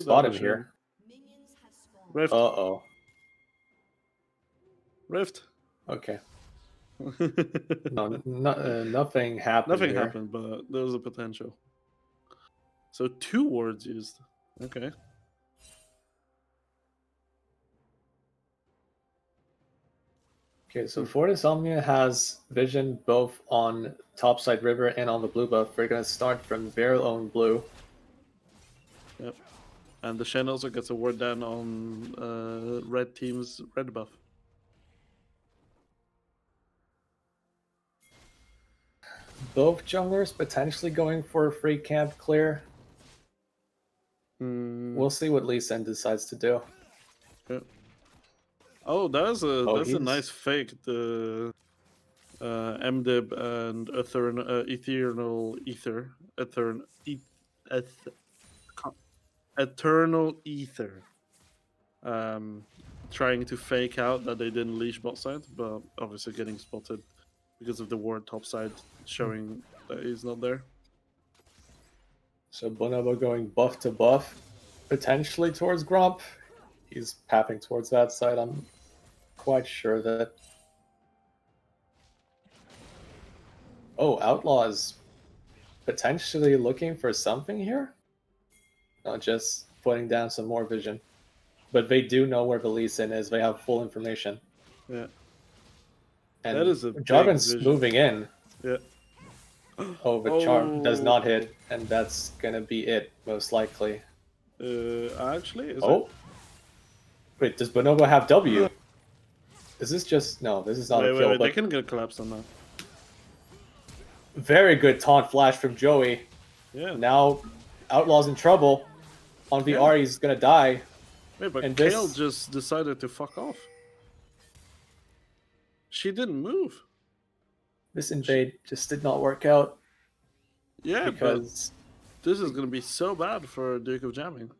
spot him here. Rift. Uh-oh. Rift. Okay. No, nothing happened Nothing here. happened, but there was a potential. So 2 wards used. Okay. Okay, so Fortis Omnia has vision both on topside river and on the blue buff. We're gonna start from their own blue. Yep. And the Shen also gets a ward down on red team's red buff. Both junglers potentially going for a free camp clear. We'll see what Lee Sin decides to do. Yep. Oh, that's a he's... nice fake. The MDib and Eternal Ether. Trying to fake out that they didn't leash bot side, but obviously getting spotted because of the ward top side showing that he's not there. So Bonobo going buff to buff, potentially towards Gromp. He's pathing towards that side. I'm quite sure that... Oh, Outlaw is potentially looking for something here? Not just putting down some more vision. But they do know where the Lee Sin is. They have full information. Yeah. And that is a Jarvan's moving in. Yeah. Oh, the charm does not hit, and that's gonna be it, most likely. Actually, is it? Wait, does Bonobo have W? Is this just... No, this is not a kill. Wait, they can get collapsed on that. Very good taunt flash from Joey. Yeah. Now, Outlaw's in trouble. On VR, he's gonna die. Wait, but Kale just decided to fuck off. She didn't move. This invade just did not work out. Yeah, because this is going to be so bad for Duke of Jamming.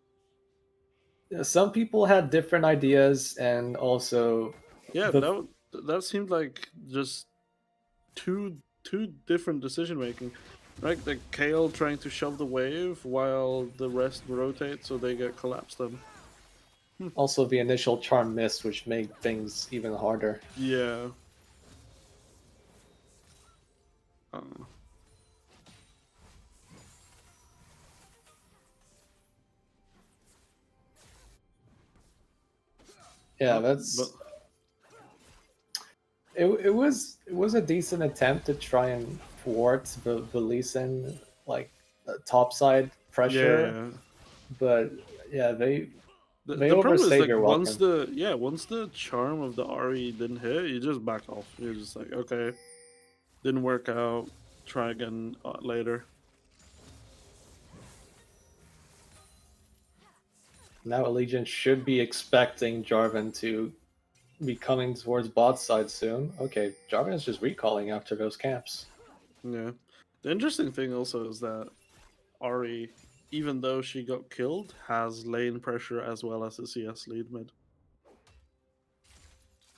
Some people had different ideas, and also... Yeah, that seemed like just two different decision making. Right, like Kale trying to shove the wave while the rest rotate so they get collapsed on. Also the initial charm missed, which made things even harder. Yeah. Yeah, that's... It was a decent attempt to try and thwart the Lee Sin, like, topside pressure. Yeah. But yeah, they the problem is like once the charm of the RE didn't hit, you just back off. You're just like, okay, didn't work out. Try again later. Now Allegiant should be expecting Jarvan to be coming towards bot side soon. Okay, Jarvan is just recalling after those camps. Yeah. The interesting thing also is that Ahri, even though she got killed, has lane pressure as well as a CS lead mid.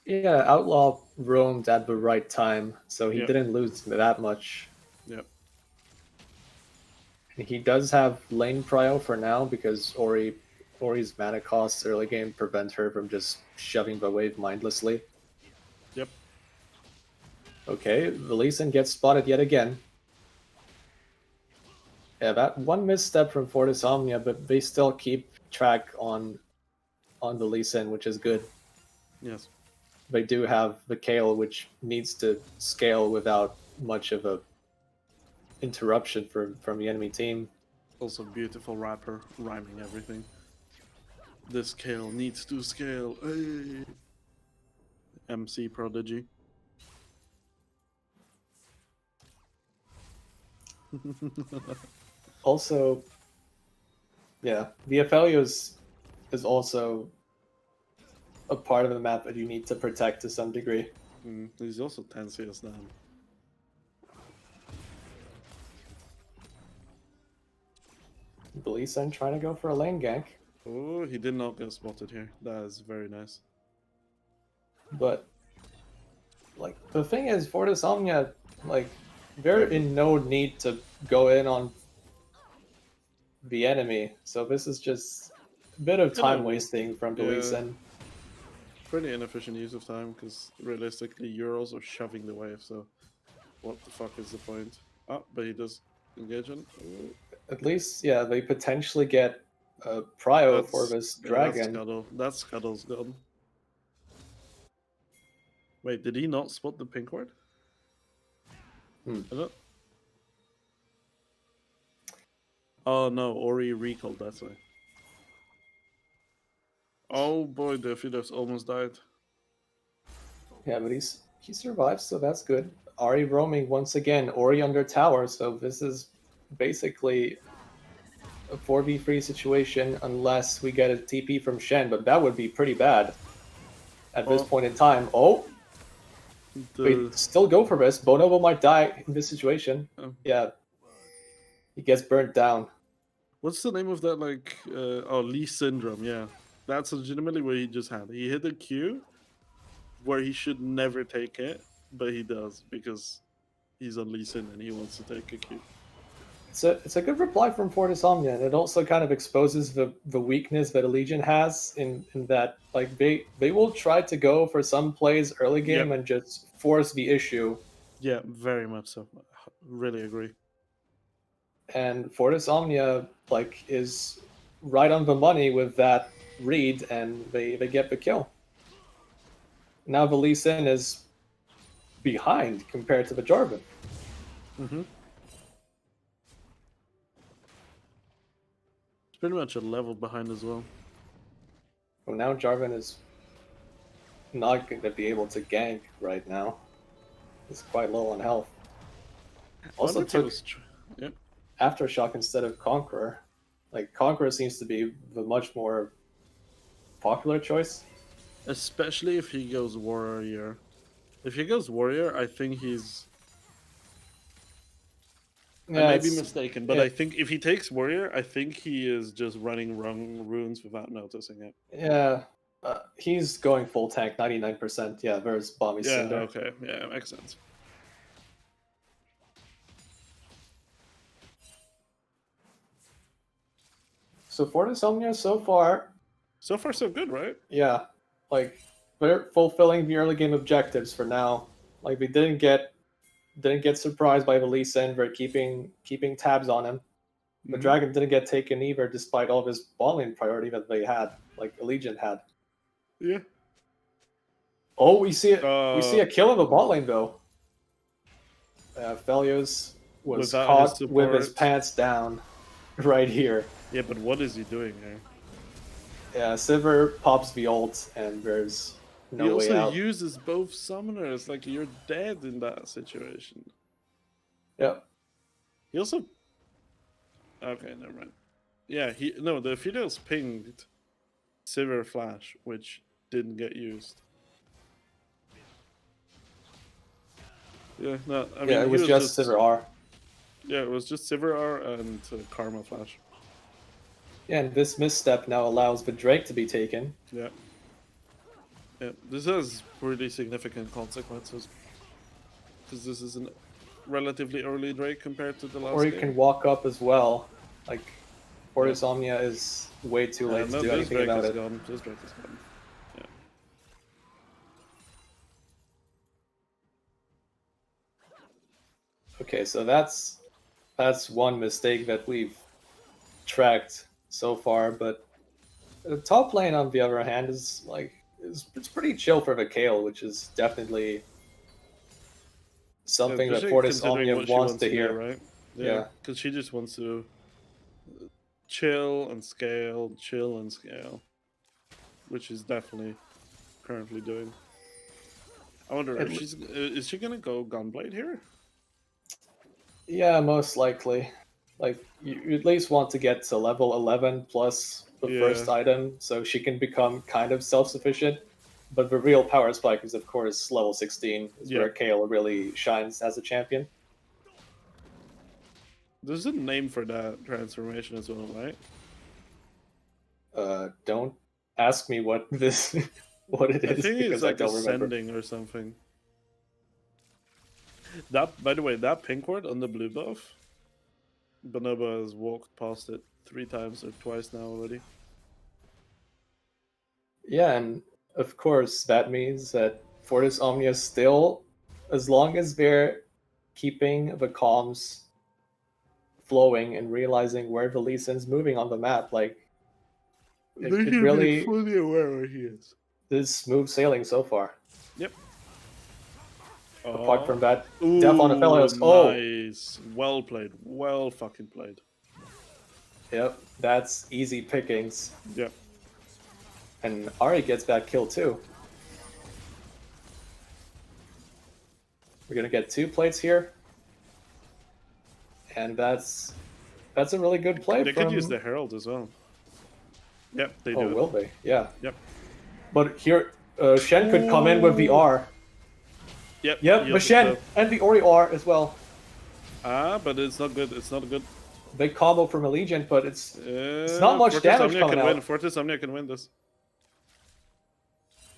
Yeah, Outlaw roamed at the right time, so he didn't lose that much. Yep. He does have lane prio for now because Ori's mana costs early game prevent her from just shoving the wave mindlessly. Yep. Okay, the Lee Sin gets spotted yet again. Yeah, that one misstep from Fortis Omnia, but they still keep track on the Lee Sin, which is good. Yes. They do have the Kale, which needs to scale without much of a interruption from the enemy team. Also beautiful rapper, rhyming everything. This Kale needs to scale. Hey. MC Prodigy. Also, yeah, the Aphelios is also a part of the map that you need to protect to some degree. He's also 10 CS down. Lee Sin trying to go for a lane gank. Oh, he did not get spotted here. That is very nice. But, like, the thing is, Fortis Omnia, like, they're in no need to go in on the enemy. So this is just bit of time know, wasting from yeah. Belisin. Pretty inefficient use of time because realistically you're also shoving the wave, so what the fuck is the point? Oh, but he does engage on. Ooh, At least, yeah, they potentially get a prio for this yeah, that's dragon. Scuttle. That's Scuttle's gone. Wait, did he not spot the pink ward? Hmm. I don't... Oh no, Ori recalled that way. Oh boy, the Fidos almost died. Yeah, but he survives, so that's good. Ari roaming once again. Ori under tower, so this is basically a 4v3 situation unless we get a TP from Shen, but that would be pretty bad at this Oh, point in time. Oh, the wait, still go for this. Bonobo might die in this situation. oh. Yeah, he gets burnt down. What's the name of that? Like, oh, Lee syndrome. Yeah, that's legitimately what he just had. He hit a Q where he should never take it, but he does because he's on Lee Sin and he wants to take a Q. It's a good reply from Fortis Omnia, and it also kind of exposes the weakness that Allegiant has in that like they will try to go for some plays early game Yep. and just force the issue. Yeah, very much so. Really agree. And Fortis Omnia like is right on the money with that read, and they get the kill. Now the Lee Sin is behind compared to the Jarvan. Mm-hmm. It's pretty much a level behind as well. Well, now Jarvan is not going to be able to gank right now. He's quite low on health. Also took Yep. Aftershock instead of Conqueror. Like Conqueror seems to be the much more popular choice. Especially if he goes warrior. If he goes warrior, I think he's. Yeah, I may be it's mistaken, but yeah, I think if he takes warrior, I think he is just running wrong runes without noticing it. yeah. He's going full tank, 99%. Yeah, there's Bomby Yeah. Cinder. Okay. Yeah, makes sense. So Fortis Omnia so far, So far, so good, right? yeah, like they're fulfilling the early game objectives for now. Like they didn't get surprised by the Lee Sin. They're keeping tabs on him. The Mm-hmm. dragon didn't get taken either, despite all this ball lane priority that they had, like Allegiant had. Yeah. Oh, we see it. We see Uh, a kill in the bot lane though. Felios was without his caught with his support. pants down, right here. Yeah, but what is he doing here? Yeah, Sivir pops the ult, and there's He no way also out. uses both summoners. Like you're dead in that situation. Yep. He also. Okay, never mind. Yeah, the Fiddles pinged Sivir Flash, which didn't get used. Yeah, no, I mean Yeah, it he was just Sivir R. Yeah, it was just Sivir R and Karma Flash. Yeah, and this misstep now allows the Drake to be taken. Yeah. Yeah, this has pretty significant consequences because this is a relatively early Drake compared to the last Or you game. can walk up as well. Like, Fortis Omnia is way too late to do anything about it. Gone. This Drake is gone. Yeah. Okay, so that's one mistake that we've tracked so far, but the top lane on the other hand is like it's pretty chill for the Kale, which is definitely something that Especially Fortis considering Omnia what she wants wants to to do, hear. right? Yeah. Because she just wants to chill and scale, which is definitely currently doing. I wonder if is she gonna go Gunblade here? Yeah, most likely. Like you at least want to get to level 11 plus the first item, so she can become kind of self-sufficient. But the real power spike is, of course, level 16, is where Kale really shines as a champion. There's a name for that transformation as well, right? Don't ask me what this what it is, I think it's because I like don't remember. ascending or something. That, by the way, that pink ward on the blue buff, Bonobo has walked past it 3 times or twice now already. Yeah, and of course that means that Fortis Omnia still, as long as they're keeping the comms flowing and realizing where the Lee Sin's moving on the map, like They it should be really fully aware where he is. is smooth sailing so far. Yep. Apart from that, Ooh, death on Aphelios. Oh, nice. Well played. Well fucking played. yep, that's easy pickings. Yep. And Ari gets that kill too. We're gonna get 2 plates here, and that's a really good play. They could use the Herald as well. Yep, they do. Oh, will they? Yeah. Yep. But here, Shen could come in with the R. Yep. Yep, but Shen and the Ori R as well. But it's not good. It's not good. Big combo from Allegiant, but it's not much Fortis damage Omnia coming can out. win. Fortis Omnia can win this.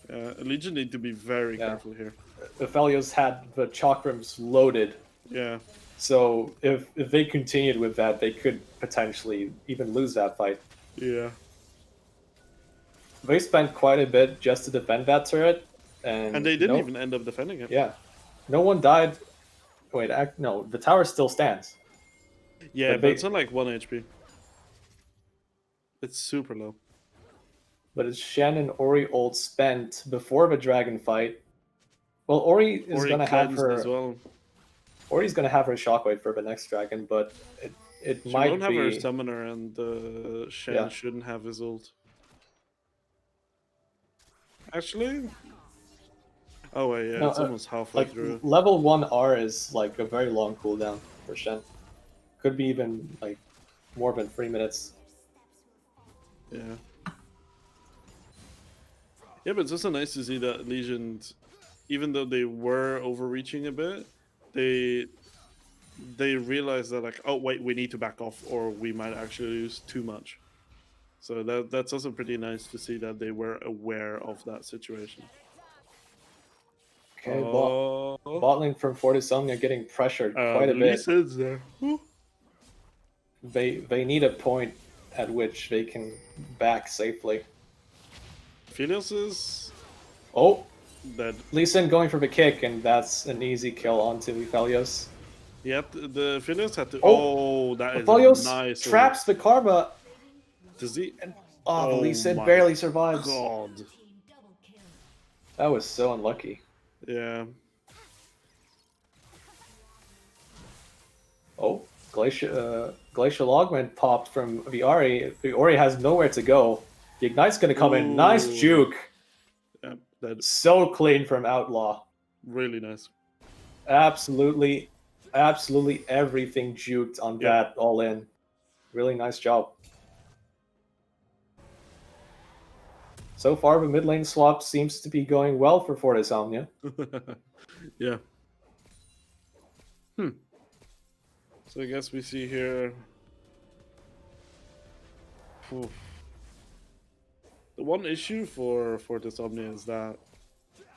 Allegiant need to be very careful here. Aphelios had the chakrams loaded. Yeah. So if they continued with that, they could potentially even lose that fight. Yeah. They spent quite a bit just to defend that turret, and they didn't even end up defending it. Yeah, no one died. Wait, no, the tower still stands. Yeah, but it's on like 1 HP. It's super low. But it's Shen and Ori ult spent before the dragon fight. Well, Ori is going to have her as well. Ori's going to have her shockwave for the next dragon, but it She might won't have be her summoner, and Shen shouldn't have his ult. Actually, oh wait, yeah, it's almost halfway through. Level 1 R is like a very long cooldown for Shen. Could be even like more than 3 minutes. Yeah. Yeah, but it's also nice to see that Allegiant, even though they were overreaching a bit, they realized that like, oh wait, we need to back off or we might actually lose too much. So that's also pretty nice to see that they were aware of that situation. Okay, bot lane from Fortis Omnia getting pressured quite a bit. There. They need a point at which they can back safely. Philios is... Oh! Dead. Lee Sin going for the kick, and that's an easy kill onto Aphelios. Yep, the Philios had to... Oh, that is Aphelios nice. traps the Karma. Does he? And, Lee Sin barely survives. God. That was so unlucky. Yeah. Oh, Glacial Augment popped from the Ori. The Ori has nowhere to go. The Ignite's going to come in. Nice juke. Yeah, that's so clean from Outlaw. Really nice. Absolutely everything juked on that all in. Really nice job. So far, the mid lane swap seems to be going well for Fortis Omnia. Yeah. So I guess we see here... Oof. The one issue for Fortis Omnia is that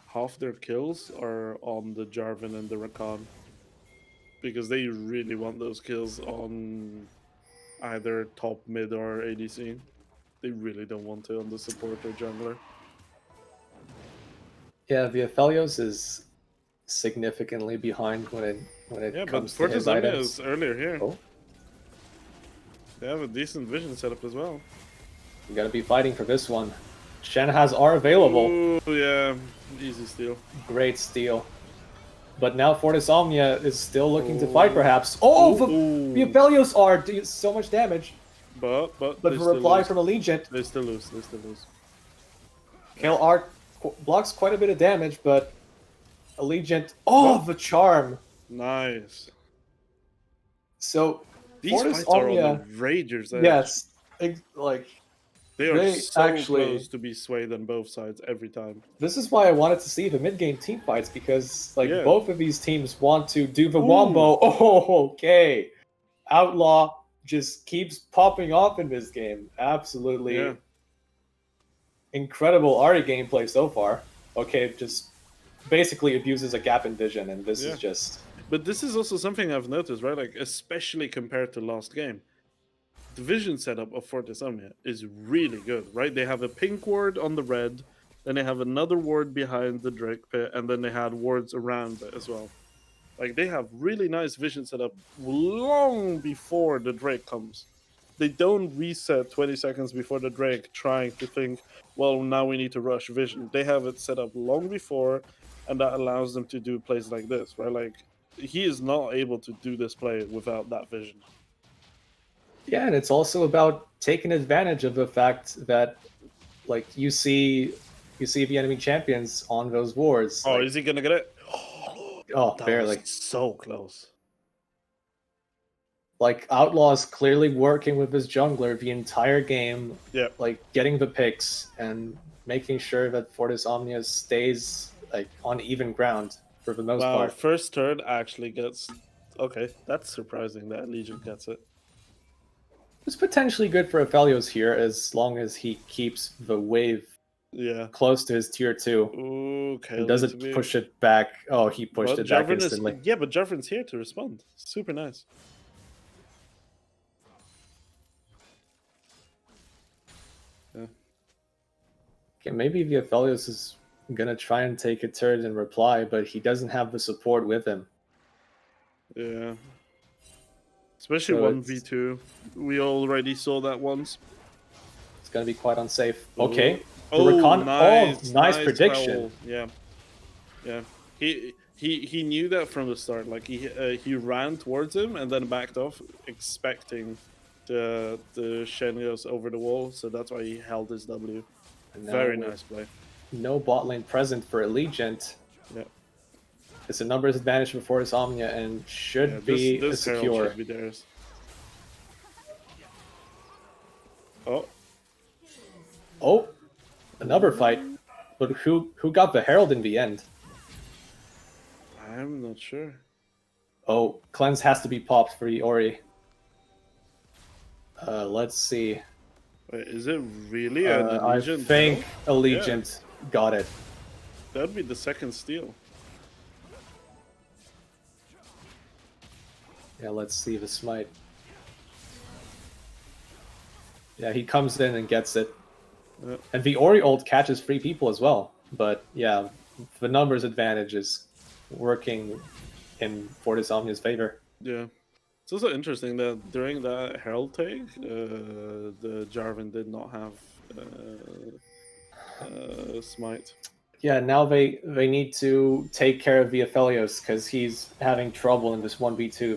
half their kills are on the Jarvan and the Rakan. Because they really want those kills on either top, mid, or ADC. They really don't want to on the support or jungler. Yeah, the Aphelios is significantly behind when it comes to his items. Fortis Omnia is earlier here. Oh. They have a decent vision setup as well. You gotta be fighting for this one. Shen has R available. Oh yeah, easy steal. Great steal. But now Fortis Omnia is still looking to fight, perhaps. Oh, the Aphelios R do so much damage. But the reply from Allegiant. They still lose. Kale R blocks quite a bit of damage, but Allegiant. Oh, the charm. Nice. So these Fortis fights Omnia, are on the Ragers' edge. Yes, like they are so close to be swayed on both sides every time. This is why I wanted to see the mid-game team fights, because both of these teams want to do the wombo. Oh, okay. Outlaw just keeps popping off in this game. Absolutely incredible Ari gameplay so far. Okay, just basically abuses a gap in vision, and this is just... But this is also something I've noticed, right? Like, especially compared to last game. the vision setup of Fortis Omnia is really good, right? They have a pink ward on the red, then they have another ward behind the Drake pit, and then they had wards around it as well. Like, they have really nice vision setup long before the Drake comes. They don't reset 20 seconds before the Drake trying to think, well, now we need to rush vision. They have it set up long before, and that allows them to do plays like this, right? Like, he is not able to do this play without that vision. Yeah, and it's also about taking advantage of the fact that, like, you see the enemy champions on those wards. Oh, like, is he gonna get it? oh, That barely. was so close. Like, Outlaw is clearly working with his jungler the entire game, Yeah. like getting the picks and making sure that Fortis Omnia stays like on even ground for the most Wow, part. first turn actually gets. Okay, that's surprising that Allegiant gets it. It's potentially good for Aphelios here as long as he keeps the wave Yeah. close to his tier 2 Ooh, and Kale doesn't needs to be. push it back. Oh, he pushed But it back Jarvan instantly. is. Yeah, but Jarvan's here to respond. Super nice. Yeah. Okay, maybe the Aphelios is gonna try and take a turret and reply, but he doesn't have the support with him. Yeah. Especially So 1v2. We already saw that once. it's gonna be quite unsafe. Ooh. Okay. Oh, Nice, nice prediction. Foul. Yeah. Yeah. He knew that from the start. Like, he ran towards him and then backed off, expecting the Shenios over the wall. So that's why he held his W. And now Very with nice play. no bot lane present for Allegiant. Yeah. It's a numbers advantage for Fortis Omnia and should Yeah, be this Herald secure. should be theirs. Oh, Oh, another fight. But who got the Herald in the end? I'm not sure. Oh, cleanse has to be popped for Ori. Let's see. Wait, is it really an I Allegiant? think Herald? Allegiant got it. That'd be the second steal. Yeah, let's see the smite. Yeah, he comes in and gets it. Yeah. And the Ori ult catches 3 people as well. But yeah, the numbers advantage is working in Fortis Omnia's favor. Yeah. It's also interesting that during that Herald take, the Jarvan did not have smite. Yeah, now they need to take care of the Aphelios because he's having trouble in this 1v2.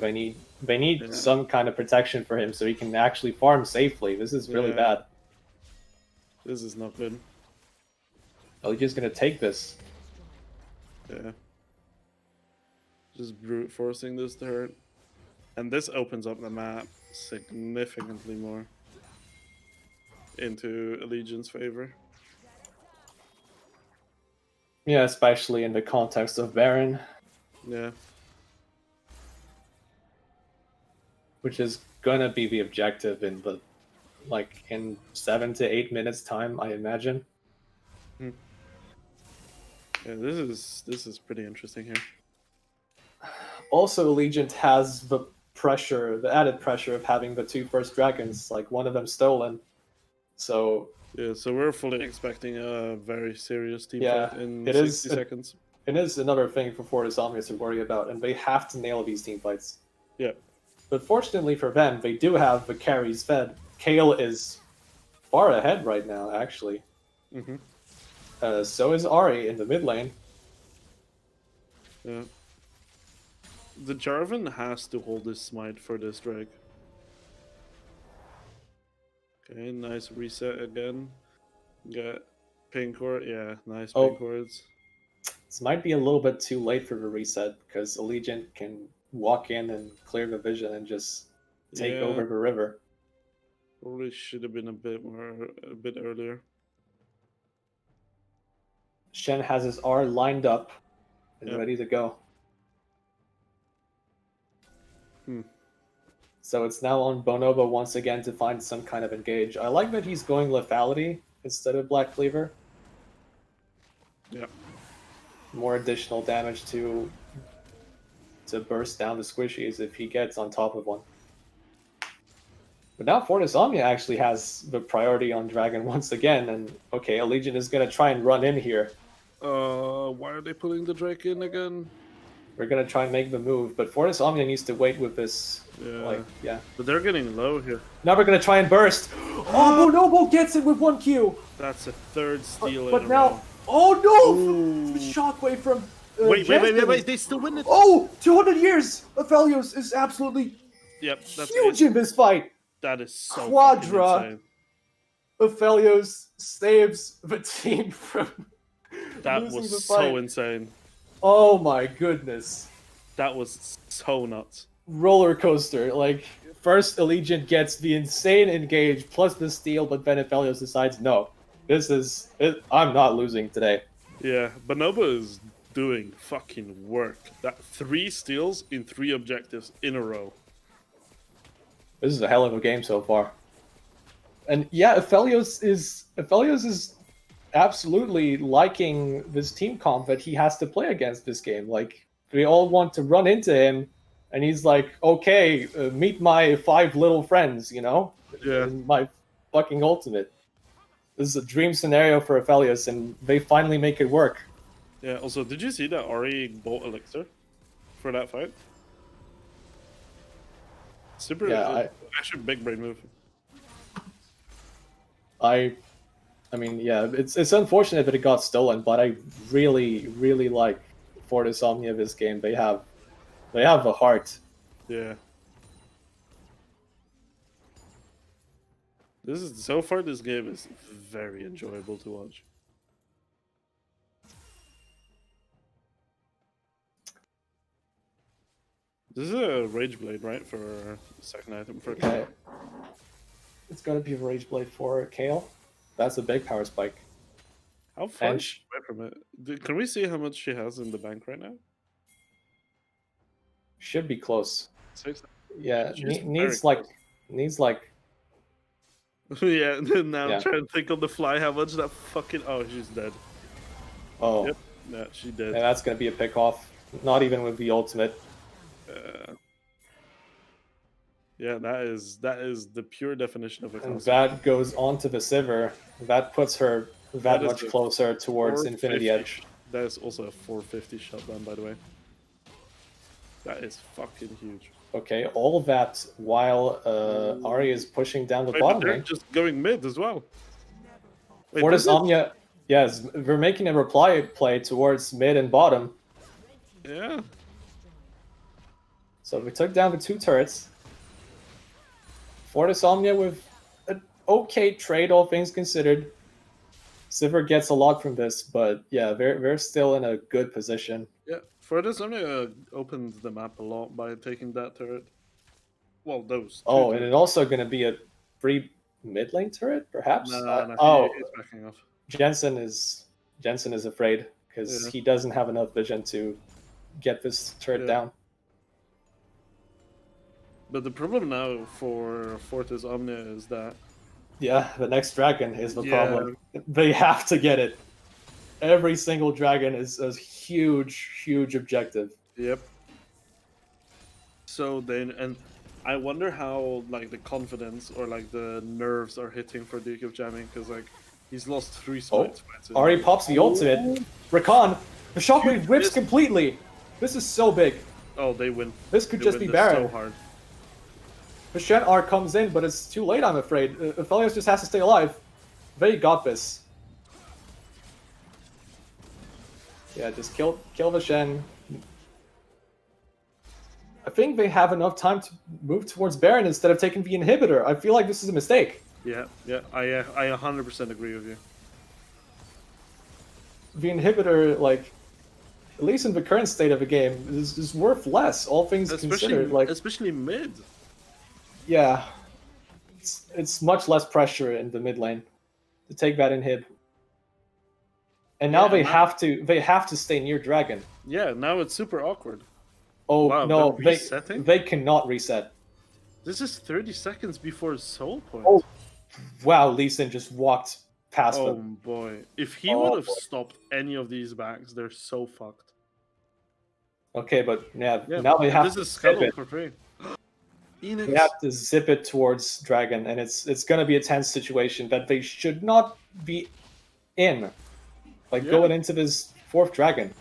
They need Yeah. some kind of protection for him so he can actually farm safely. This is really Yeah. bad. This is not good. Oh, he's just gonna take this. Yeah. Just brute forcing this to hurt. And this opens up the map significantly more into Allegiant's favor. Yeah, especially in the context of Baron, Yeah. which is gonna be the objective in the in 7 to 8 minutes time, I imagine. Yeah, this is pretty interesting here. Also, Allegiant has the added pressure of having the 2 first dragons, like one of them stolen. So Yeah, so we're fully expecting a very serious team Yeah, fight in it 60 is- seconds. it is another thing for Fortis Omnia to worry about, and they have to nail these team fights. Yeah. But fortunately for them, they do have the carries fed. Kale is far ahead right now, actually. Mm-hmm. So is Ari in the mid lane. Yeah. The Jarvan has to hold his smite for this drag. Okay, nice reset again. Got pink ward. Yeah, nice Oh. pink wards. This might be a little bit too late for the reset because Allegiant can walk in and clear the vision and just take Yeah. over the river. Probably should have been a bit earlier. Shen has his R lined up and Yep. ready to go. Hmm. So it's now on Bonobo once again to find some kind of engage. I like that he's going lethality instead of Black Cleaver. Yeah. More additional damage to burst down the squishies if he gets on top of one. But now Fortis Omnia actually has the priority on Dragon once again, and okay, Allegiant is gonna try and run in here. Why are they pulling the Drake in again? We're gonna try and make the move, but Fortis Omnia needs to wait with this. Yeah. Yeah. But they're getting low here. Now we're gonna try and burst. Oh, Bonobo gets it with 1 Q. That's a third steal But in a now, row. oh no! Ooh. Shockwave from. Wait, Jensen. they still win it. Oh, 200 years! Aphelios is absolutely Yep, that's huge it. in this fight. That is so Quadra. fucking insane. Aphelios saves the team from That losing the was fight. so insane. Oh my goodness. That was so nuts. Roller coaster. Like, first Allegiant gets the insane engage plus the steal, but then Aphelios decides, no, I'm not losing today. Yeah, Bonobo is doing fucking work. That 3 steals in 3 objectives in a row. This is a hell of a game so far. And yeah, Aphelios is absolutely liking this team comp that he has to play against this game. Like, we all want to run into him, and he's like, okay, meet my 5 little friends, you know? Yeah. In my fucking ultimate. This is a dream scenario for Aphelios, and they finally make it work. Yeah, also, did you see that Ari bought Elixir for that fight? Super, Yeah, actually big brain move. I mean, yeah, it's unfortunate that it got stolen, but I really, really like Fortis Omnia this game. They have a heart. Yeah. This is so far. This game is very enjoyable to watch. This is a Rage Blade, right? For second item for Okay. It's gonna be a Rage Blade for Kale. That's a big power spike. How far And is she away from it? Can we see how much she has in the bank right now? should be close. 6. Yeah, She's very needs close. like Yeah, now Yeah. I'm trying to think on the fly how much that fucking. Oh, she's dead. oh, Yep. Yeah, she dead. and that's gonna be a pick off. Not even with the ultimate. Yeah, that is the pure definition of a And concept. that goes onto the Sivir. That puts her that is much a closer towards Infinity 450 Edge. That is also a 450 shutdown, by the way. That is fucking huge. Okay, all of that while Ari is pushing down the Wait, but bottom they're lane. just going mid as well. Wait, Fortis does it? Omnia, yes, we're making a reply play towards mid and bottom. Yeah. So we took down the 2 turrets. Fortis Omnia with an okay trade, all things considered. Sivir gets a lot from this, but yeah, they're still in a good position. Yeah. Fortis Omnia opened the map a lot by taking that turret. Well, those. 2 Oh, and turrets. it's also going to be a free mid lane turret, perhaps? No, oh, he's backing off. Jensen is afraid because Yeah. he doesn't have enough vision to get this turret Yeah. down. But the problem now for Fortis Omnia is that Yeah, the next dragon is the Yeah. problem. They have to get it. Every single dragon is a huge, huge objective. Yep. So then, and I wonder how like the confidence or like the nerves are hitting for Duke of Jamming because like he's lost 3 smites. Ari pops the ultimate. Rakan, the shockwave Dude, whips this- completely. This is so big. Oh, they win. This could They just win be this Baron. so hard. The Shen R comes in, but it's too late, I'm afraid. Aphelios just has to stay alive. They got this. Yeah, just kill the Shen. I think they have enough time to move towards Baron instead of taking the inhibitor. I feel like this is a mistake. Yeah, I 100% agree with you. The inhibitor, like, at least in the current state of the game, is worth less, all things considered. Like, Especially mid. yeah, it's much less pressure in the mid lane to take that inhib. And now Yeah, they have to stay near Dragon. Yeah, now it's super awkward. Oh Wow, no, they're resetting? they cannot reset. This is 30 seconds before soul point. Oh. Wow, Lee Sin just walked past Oh them. boy. If he Oh, would have boy. stopped any of these backs, they're so fucked. Okay, but yeah, Yeah, now they have this to is skip scuttle it. for free. Enix. They have to zip it towards Dragon, and it's going to be a tense situation that they should not be in. Like, Yeah. going into this 4th Dragon.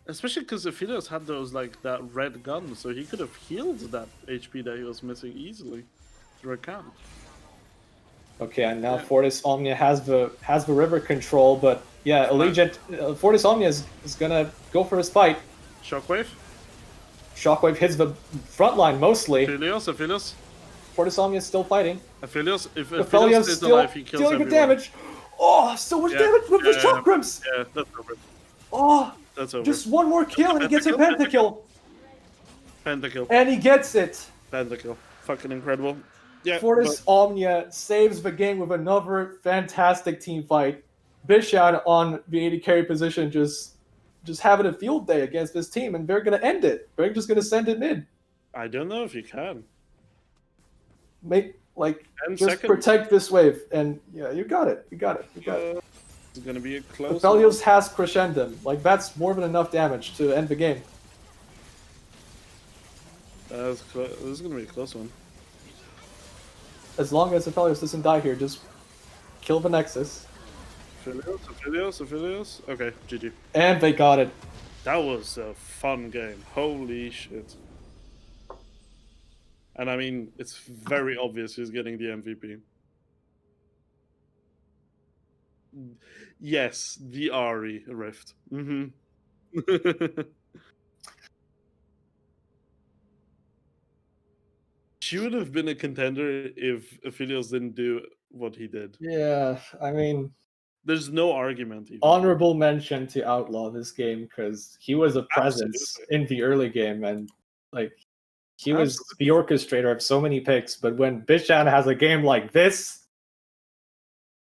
Especially because Aphelios had those like that red gun, so he could have healed that HP that he was missing easily through a camp. Okay, and now Yeah. Fortis Omnia has the river control, but yeah, Allegiant Fortis Omnia is gonna go for his fight. Shockwave. Shockwave hits the front line mostly. Aphelios. Fortis Omnia is still fighting. Aphelios, if Aphelios Aphelios is still alive, he kills dealing with everyone. damage. Oh, so much damage with the chakrams! Yeah, that's over. Oh, That's over. just one more kill and he gets a pentakill. Pentakill. And he gets it. Pentakill. Fucking incredible. Yeah. Fortis Omnia saves the game with another fantastic team fight. Bishan on the AD carry position just having a field day against this team, and they're gonna end it. They're just gonna send it mid. I don't know if you can. Make just 10 seconds. protect this wave, and yeah, you got it. You got it. You got it. It's gonna be a close. Aphelios has crescendum. Like, that's more than enough damage to end the game. This is gonna be a close one. As long as Aphelios doesn't die here, just kill the Nexus. Aphelios. Okay, GG. And they got it. That was a fun game. Holy shit. And I mean, it's very obvious who's getting the MVP. Yes, the Ari Rift. She would have been a contender if Aphelios didn't do what he did. Yeah, I mean, there's no argument. Even. Honorable mention to Outlaw this game, because he was a presence in the early game, and like, he was the orchestrator of so many picks. But when Bishan has a game like this,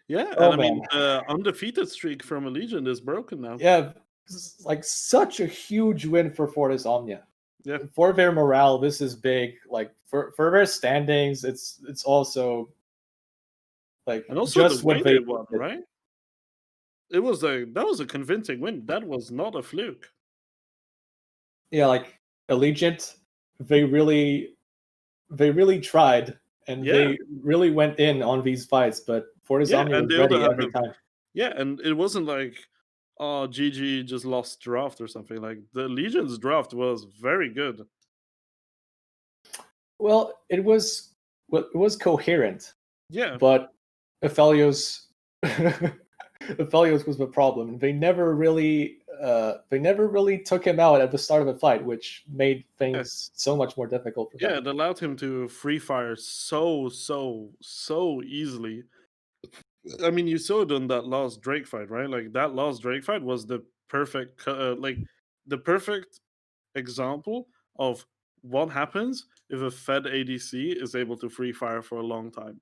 yeah, and I mean, undefeated streak from Allegiant is broken now. Yeah, like, such a huge win for Fortis Omnia. Yeah, for their morale, this is big. Like, for their standings, it's also like, and also just the way they won, right? That was a convincing win. That was not a fluke. Yeah, like, Allegiant, they really tried, and they really went in on these fights, but Fortis Omnia was ready every time. Yeah, and it wasn't like, oh, GG just lost draft or something. Like, the Legion's draft was very good. Well, it was coherent. Yeah. But Aphelios was the problem, and they never really took him out at the start of the fight, which made things so much more difficult for them. Yeah, it allowed him to free fire so easily. I mean, you saw it on that last Drake fight, right? Like, that last Drake fight was the perfect, the perfect example of what happens if a fed ADC is able to free fire for a long time.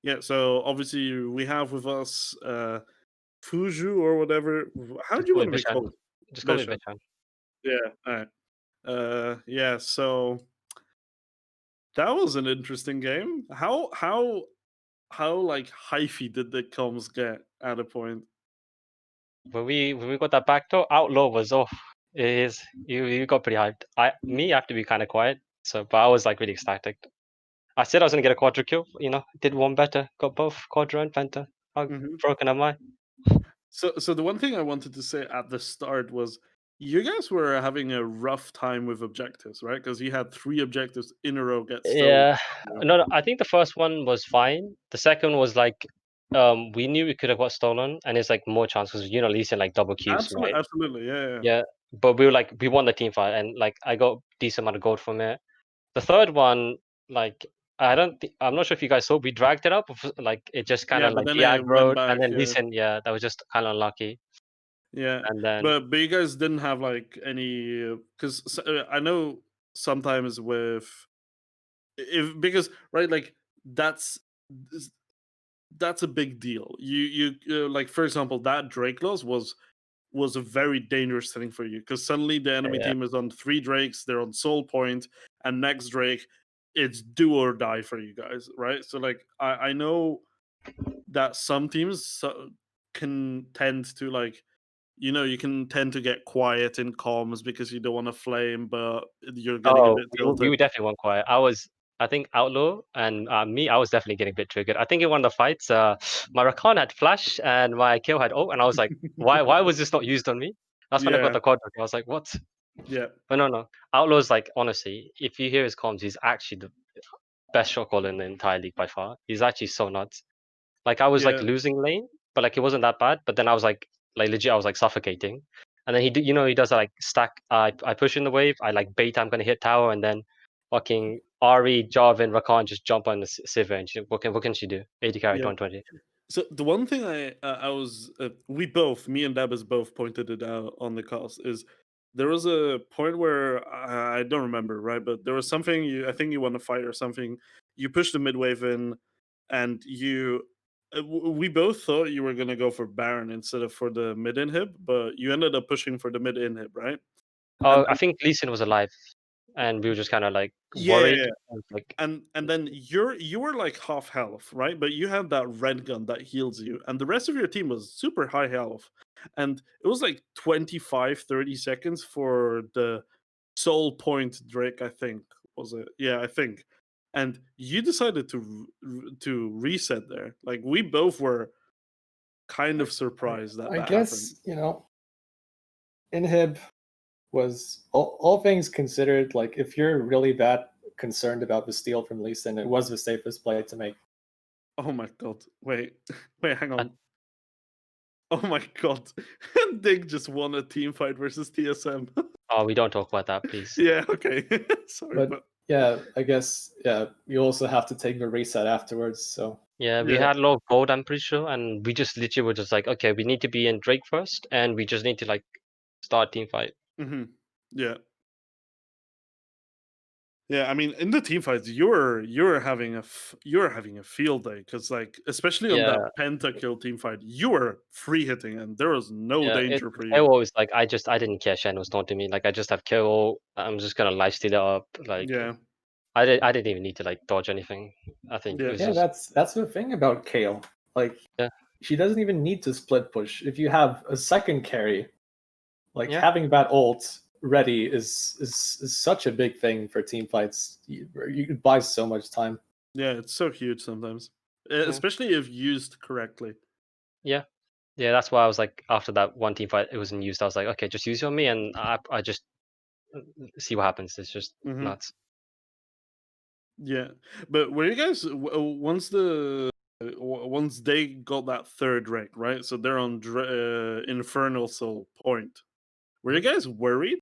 Yeah, so obviously we have with us Fuju or whatever. How do you want to be called? Just call me Bishan. Yeah, all right. Yeah, so that was an interesting game. How like hyphy did the comms get at a point? When we got that backdoor, Outlaw was off. You got pretty hyped. I have to be kind of quiet. So, but I was like really ecstatic. I said I was gonna get a quadra kill. Did one better. Got both quadra and penta. How broken am I? So the one thing I wanted to say at the start was, you guys were having a rough time with objectives, right? Because you had 3 objectives in a row get stolen. Yeah. No, I think the first one was fine. The second was like, we knew we could have got stolen, and it's like more chance because Lee said like double queues, right? Absolutely, yeah. Yeah, but we were like, we won the team fight, and like I got decent amount of gold from it. The third one, like, I'm not sure if you guys saw, we dragged it up, like it just kind of like de-aggroed, and then decent. Yeah, that was just kind of unlucky. Yeah, and then but you guys didn't have like any, because I know sometimes because right, like that's a big deal. You like, for example, that Drake loss was a very dangerous thing for you, because suddenly the enemy team is on 3 Drakes, they're on soul point, and next Drake, it's do or die for you guys, right? So like, I know that some teams can tend to like, you know, you can tend to get quiet in comms because you don't want to flame, but you're getting a Oh, bit we tilted. definitely weren't quiet. I think Outlaw and me, I was definitely getting a bit triggered. I think in one of the fights, my Rakan had flash and my kill had ult, and I was like, why was this not used on me? That's when I got Yeah, the quad. I was like, what? yeah, But no. Outlaw's like, honestly, if you hear his comms, he's actually the best shot caller in the entire league by far. He's actually so nuts. Like I was like yeah, losing lane, but like it wasn't that bad. But then I was like legit, I was like suffocating. And then he does like stack. I push in the wave. I like bait. I'm gonna hit tower, and then fucking Ari, Jarvan, Rakan just jump on the Sivir, and what can she do? 80 carry, yeah. 120. So the one thing I was we both, me and Dabas both pointed it out on the cast is there was a point where I don't remember, right, but there was something I think you won a fight or something. You pushed the mid wave in, and we both thought you were gonna go for Baron instead of for the mid inhib, but you ended up pushing for the mid inhib, right? And Oh, I think Lee Sin was alive, and we were just kind of like yeah, yeah, worried. yeah. I was like, And then you were like half health, right? But you had that red gun that heals you, and the rest of your team was super high health. And it was like 25-30 seconds for the soul point Drake, I think. Was it? Yeah, I think. And you decided to reset there. Like we both were kind of surprised that I that happened. guess, Inhib was all things considered, like if you're really that concerned about the steal from Lee Sin, it was the safest play to make. Oh my god. Wait. Wait, hang I- on. Oh my god. Dig just won a team fight versus TSM. oh, we don't talk about that, please. Yeah, okay. Sorry, But but yeah, I guess you also have to take the reset afterwards. So Yeah, we yeah. had a lot of gold, I'm pretty sure, and we just literally were just like, okay, we need to be in Drake first, and we just need to like start team fight. Yeah. Yeah, I mean, in the team fights, you're having you're having a field day because, like, especially on that Yeah, pentakill team fight, you were free hitting and there was no yeah. danger for you. KO was like, I didn't care. Shen was taunting me. Like, I just have KO. I'm just gonna lifesteal it up. Like, Yeah, I didn't even need to like dodge anything. I think it yeah, was yeah, just that's the thing about Kale. Like yeah, she doesn't even need to split push. If you have a second carry, like yeah, having that ult ready is such a big thing for team fights. You can buy so much time. yeah. It's so huge sometimes, yeah, especially if used correctly. yeah. Yeah, that's why I was like, after that one team fight, it wasn't used. I was like, okay, just use it on me, and I just see what happens. It's just hmm nuts. Yeah, but were you guys once they got that third rank, right? So they're on Infernal Soul point. Were you guys worried